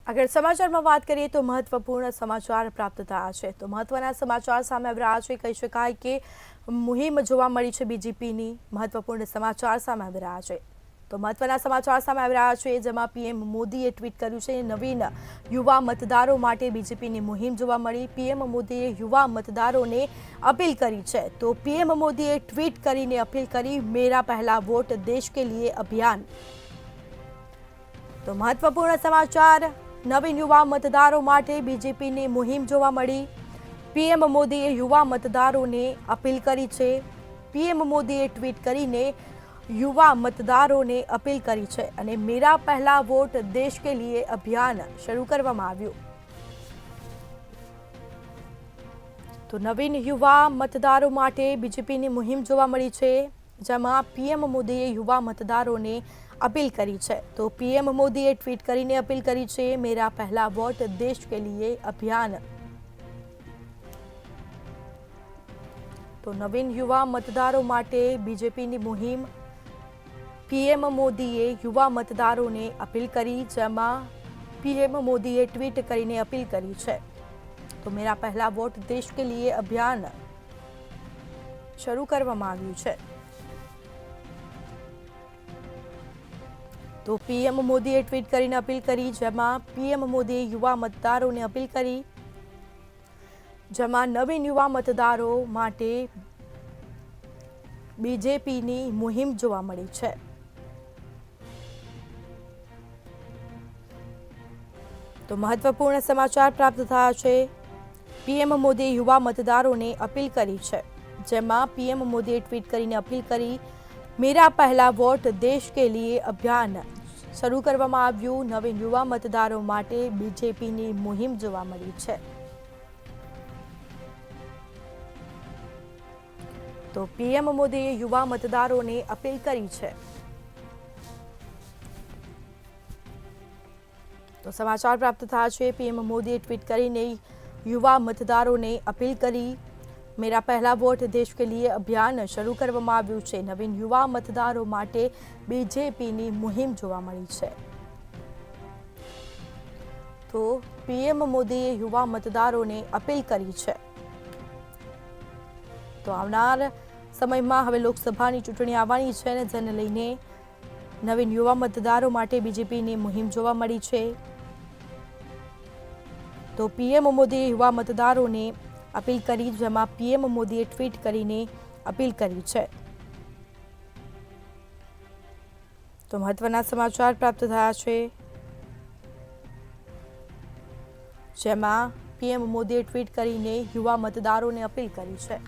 આગળ સમાચારમાં વાત કરીએ તો મહત્વપૂર્ણ સમાચાર પ્રાપ્ત થયા છે તો મહત્વના સમાચાર સામે આવી રહ્યા છે કહી શકાય કે મુહિમ જોવા મળી છે બીજેપીની મહત્વપૂર્ણ સમાચાર સામે આવી રહ્યા છે તો મહત્વના સમાચાર સામે આવી રહ્યા છે જેમાં પીએમ મોદીએ ટ્વીટ કર્યું છે નવીન યુવા મતદારો માટે બીજેપીની મુહિમ જોવા મળી પીએમ મોદીએ યુવા મતદારોને અપીલ કરી છે તો પીએમ મોદીએ ટ્વીટ કરીને અપીલ કરી મેરા પહેલા વોટ દેશ કે લીએ અભિયાન તો મહત્વપૂર્ણ સમાચાર નવીન યુવા મતદારો માટે બીજેપીની મુહિમ જોવા મળી પીએમ મોદીએ યુવા મતદારોને અપીલ કરી છે પીએમ મોદીએ ટ્વીટ કરીને યુવા મતદારોને અપીલ કરી છે અને મેરા પહેલા વોટ દેશ કે લીએ અભિયાન શરૂ કરવામાં આવ્યું તો નવીન યુવા મતદારો માટે બીજેપીની મુહિમ જોવા મળી છે જેમાં પીએમ મોદીએ યુવા મતદારોને अपील करी है तो पीएम मोदी ट्वीट કરીને अपील करी है मेरा पहला वोट देश के लिए अभियान तो नवीन युवा मतदारों માટે बीजेपीની મુહિમ पीएम मोदीए युवा मतदारों ने अपील करी જેમાં पीएम मोदीए ट्वीट કરીને अपील करी है तो मेरा पहला वोट देश के लिए अभियान શરૂ કરવામાં આવ્યું છે तो पीएम मोदीए ट्वीट કરીને अपील करी જેમાં पीएम मोदीए युवा मतदारों ने अपील करी જેમાં નવીન યુવા મતદારો માટે બીજેપીની મુહિમ જોવા મળી છે તો મહત્વપૂર્ણ સમાચાર પ્રાપ્ત થયા છે પીએમ મોદીએ યુવા મતદારોને અપીલ કરી છે જેમાં પીએમ મોદીએ ટ્વીટ કરીને અપીલ કરી मेरा पहला वोट देश के लिए अभियान શરૂ કરવામાં આવ્યું નવીન યુવા મતદારો માટે બીજેપીની મુહિમ જોવા મળી છે તો પીએમ મોદીએ યુવા મતદારોને અપીલ કરી છે તો સમાચાર પ્રાપ્ત થયા છે પીએમ મોદીએ ટ્વીટ કરીને યુવા મતદારોને અપીલ કરી मेरा पहला वोट देश के लिए अभियान શરૂ કરવામાં આવ્યું છે નવીન યુવા મતદારો માટે બીજેપીની મુહિમ જોવા મળી છે તો પીએમ મોદીએ યુવા મતદારોને અપીલ કરી છે તો આવનાર સમયમાં હવે લોકસભાની ચૂંટણી આવવાની છે અને જેને લઈને નવીન યુવા મતદારો માટે બીજેપીની મુહિમ જોવા મળી છે તો પીએમ મોદીએ યુવા મતદારોને अपील करी જેમાં पीएम मोदीए ट्वीट કરીને अपील करी છે તો મહત્વના સમાચાર પ્રાપ્ત થયા છે જેમાં पीएम મોદીએ ટ્વીટ કરીને યુવા મતદારોને अपील કરી છે